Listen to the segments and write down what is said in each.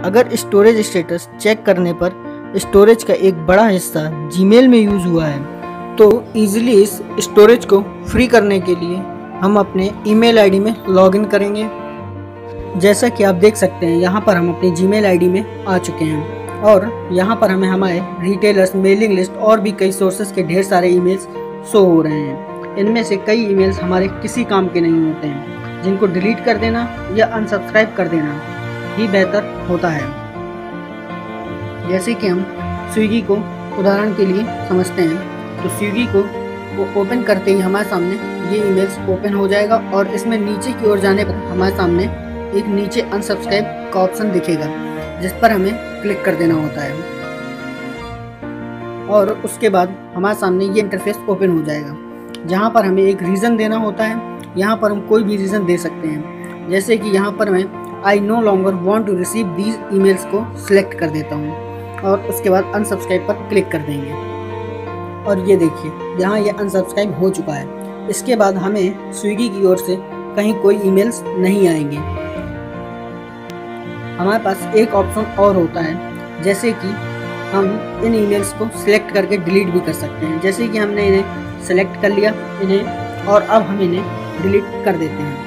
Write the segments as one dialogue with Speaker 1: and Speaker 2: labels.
Speaker 1: अगर storage status check करने पर स्टोरेज का एक बड़ा हिस्सा जीमेल में यूज़ हुआ है तो ईजिली इस स्टोरेज को फ्री करने के लिए हम अपने ईमेल आईडी में लॉगिन करेंगे। जैसा कि आप देख सकते हैं यहाँ पर हम अपनी जीमेल आईडी में आ चुके हैं और यहाँ पर हमें हमारे रिटेलर्स, मेलिंग लिस्ट और भी कई सोर्सेज के ढेर सारे ईमेल्स शो हो रहे हैं। इनमें से कई ईमेल्स हमारे किसी काम के नहीं होते हैं, जिनको डिलीट कर देना या अनसब्सक्राइब कर देना ही बेहतर होता है। जैसे कि हम स्विगी को उदाहरण के लिए समझते हैं तो स्विगी को ओपन करते ही हमारे सामने ये ईमेल्स ओपन हो जाएगा और इसमें नीचे की ओर जाने पर हमारे सामने एक नीचे अनसब्सक्राइब का ऑप्शन दिखेगा, जिस पर हमें क्लिक कर देना होता है और उसके बाद हमारे सामने ये इंटरफेस ओपन हो जाएगा, जहाँ पर हमें एक रीज़न देना होता है। यहाँ पर हम कोई भी रीज़न दे सकते हैं, जैसे कि यहाँ पर मैं I no longer want to receive these emails को सिलेक्ट कर देता हूँ और उसके बाद अनसब्सक्राइब पर क्लिक कर देंगे और ये देखिए यहाँ ये अनसब्सक्राइब हो चुका है। इसके बाद हमें स्विगी की ओर से कहीं कोई ईमेल्स नहीं आएंगे। हमारे पास एक ऑप्शन और होता है, जैसे कि हम इन ईमेल्स को सिलेक्ट करके डिलीट भी कर सकते हैं। जैसे कि हमने इन्हें सिलेक्ट कर लिया इन्हें और अब हम इन्हें डिलीट कर देते हैं,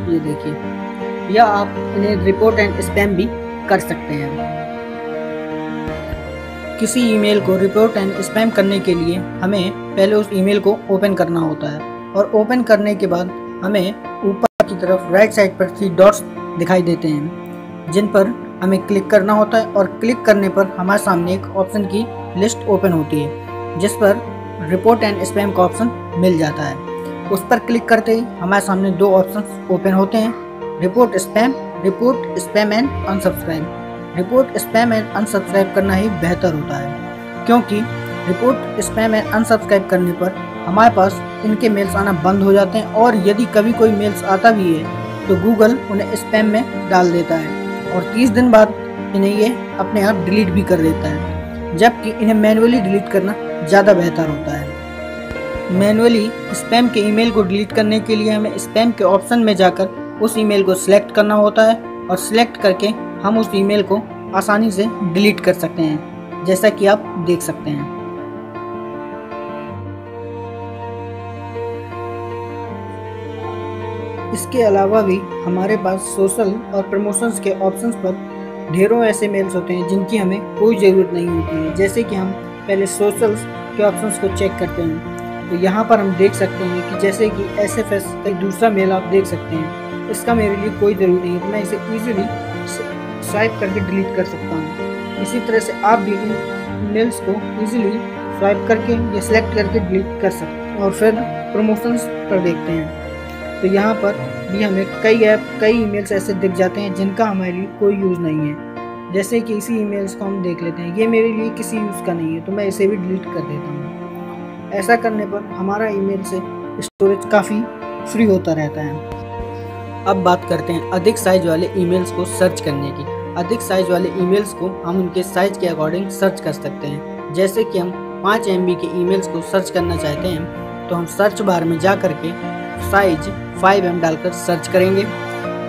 Speaker 1: ये देखिए। या आप इन्हें रिपोर्ट एंड स्पैम भी कर सकते हैं। किसी ईमेल को रिपोर्ट एंड स्पैम करने के लिए हमें पहले उस ईमेल को ओपन करना होता है और ओपन करने के बाद हमें ऊपर की तरफ राइट साइड पर 3 डॉट्स दिखाई देते हैं, जिन पर हमें क्लिक करना होता है और क्लिक करने पर हमारे सामने एक ऑप्शन की लिस्ट ओपन होती है, जिस पर रिपोर्ट एंड स्पैम का ऑप्शन मिल जाता है। उस पर क्लिक करते ही हमारे सामने 2 ऑप्शन ओपन होते हैं, report spam and unsubscribe. Report spam and unsubscribe करना ही बेहतर होता है, क्योंकि रिपोर्ट स्पैम एंड अनसब्सक्राइब करने पर हमारे पास इनके मेल्स आना बंद हो जाते हैं और यदि कभी कोई मेल्स आता भी है तो गूगल उन्हें स्पैम में डाल देता है और 30 दिन बाद इन्हें ये अपने आप डिलीट भी कर देता है, जबकि इन्हें मैन्युअली डिलीट करना ज़्यादा बेहतर होता है। मैन्युअली स्पैम के ईमेल को डिलीट करने के लिए हमें स्पैम के ऑप्शन में जाकर उस ईमेल को सिलेक्ट करना होता है और सिलेक्ट करके हम उस ईमेल को आसानी से डिलीट कर सकते हैं, जैसा कि आप देख सकते हैं। इसके अलावा भी हमारे पास सोशल और प्रमोशंस के ऑप्शंस पर ढेरों ऐसे मेल्स होते हैं जिनकी हमें कोई ज़रूरत नहीं होती है। जैसे कि हम पहले सोशल्स के ऑप्शंस को चेक करते हैं तो यहाँ पर हम देख सकते हैं कि जैसे कि SFS का दूसरा मेल आप देख सकते हैं, इसका मेरे लिए कोई ज़रूरी नहीं है तो मैं इसे ईजिली स्वाइप करके डिलीट कर सकता हूँ। इसी तरह से आप भी इन मेल्स को ईजिली स्वाइप करके या सिलेक्ट करके डिलीट कर सकते हैं। और फिर प्रमोशंस पर देखते हैं तो यहाँ पर भी हमें कई ईमेल्स ऐसे दिख जाते हैं जिनका हमारे लिए कोई यूज़ नहीं है। जैसे कि इसी ईमेल्स को हम देख लेते हैं, ये मेरे लिए किसी यूज़ का नहीं है तो मैं इसे भी डिलीट कर देता हूँ। ऐसा करने पर हमारा ईमेल से स्टोरेज काफ़ी फ्री होता रहता है। अब बात करते हैं अधिक साइज वाले ईमेल्स को सर्च करने की। अधिक साइज वाले ईमेल्स को हम उनके साइज के अकॉर्डिंग सर्च कर सकते हैं। जैसे कि हम 5 MB के ईमेल्स को सर्च करना चाहते हैं तो हम सर्च बार में जा करके साइज 5M डालकर सर्च करेंगे।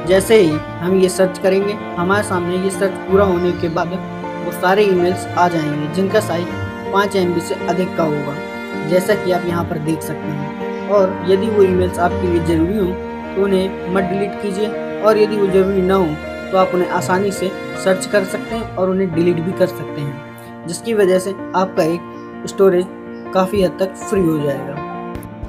Speaker 1: जैसे ही हम ये सर्च करेंगे हमारे सामने ये सर्च पूरा होने के बाद वो सारे ईमेल्स आ जाएंगे जिनका साइज 5 MB से अधिक का होगा, जैसा कि आप यहाँ पर देख सकते हैं। और यदि वो ईमेल्स आपके लिए ज़रूरी हों तो उन्हें मत डिलीट कीजिए और यदि वो ज़रूरी ना हो तो आप उन्हें आसानी से सर्च कर सकते हैं और उन्हें डिलीट भी कर सकते हैं, जिसकी वजह से आपका एक स्टोरेज काफ़ी हद तक फ्री हो जाएगा।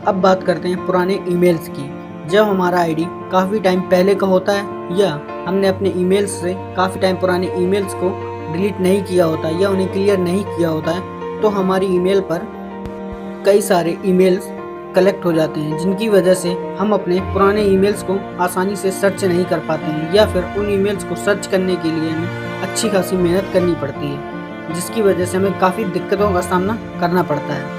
Speaker 1: अब बात करते हैं पुराने ईमेल्स की। जब हमारा आईडी काफ़ी टाइम पहले का होता है या हमने अपने ईमेल्स से काफ़ी टाइम पुराने ईमेल्स को डिलीट नहीं किया होता या उन्हें क्लियर नहीं किया होता है तो हमारी ईमेल पर कई सारे ईमेल्स कलेक्ट हो जाते हैं, जिनकी वजह से हम अपने पुराने ईमेल्स को आसानी से सर्च नहीं कर पाते हैं या फिर उन ईमेल्स को सर्च करने के लिए हमें अच्छी खासी मेहनत करनी पड़ती है, जिसकी वजह से हमें काफ़ी दिक्कतों का सामना करना पड़ता है।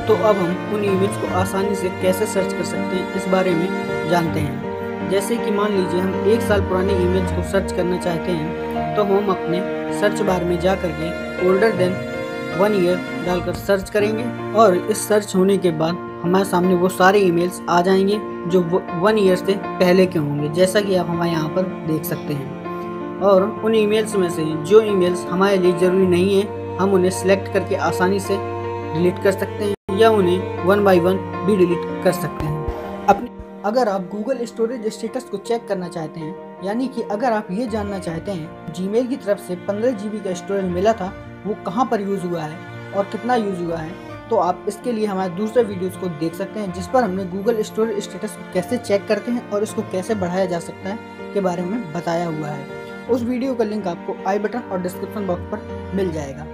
Speaker 1: तो अब हम उन ईमेल्स को आसानी से कैसे सर्च कर सकते हैं इस बारे में जानते हैं। जैसे कि मान लीजिए हम 1 साल पुराने ईमेल्स को सर्च करना चाहते हैं तो हम अपने सर्च बार में जा करके ओल्डर देन 1 ईयर डालकर सर्च करेंगे और इस सर्च होने के बाद हमारे सामने वो सारे ईमेल्स आ जाएंगे जो 1 ईयर से पहले के होंगे, जैसा कि आप हमारे यहाँ पर देख सकते हैं। और उन ईमेल्स में से जो ईमेल्स हमारे लिए ज़रूरी नहीं है हम उन्हें सेलेक्ट करके आसानी से डिलीट कर सकते हैं या उन्हें वन बाय वन भी डिलीट कर सकते हैं। अगर आप गूगल स्टोरेज स्टेटस को चेक करना चाहते हैं, यानी कि अगर आप ये जानना चाहते हैं जीमेल की तरफ से 15 GB का स्टोरेज मिला था वो कहाँ पर यूज़ हुआ है और कितना यूज़ हुआ है, तो आप इसके लिए हमारे दूसरे वीडियोस को देख सकते हैं जिस पर हमने गूगल स्टोरेज स्टेटस को कैसे चेक करते हैं और इसको कैसे बढ़ाया जा सकता है के बारे में बताया हुआ है। उस वीडियो का लिंक आपको आई बटन और डिस्क्रिप्शन बॉक्स पर मिल जाएगा।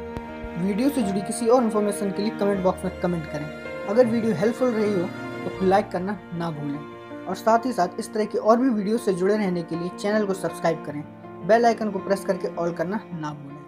Speaker 1: वीडियो से जुड़ी किसी और इन्फॉर्मेशन के लिए कमेंट बॉक्स में कमेंट करें। अगर वीडियो हेल्पफुल रही हो तो लाइक करना ना भूलें और साथ ही साथ इस तरह की और भी वीडियो से जुड़े रहने के लिए चैनल को सब्सक्राइब करें। बेल आइकन को प्रेस करके ऑल करना ना भूलें।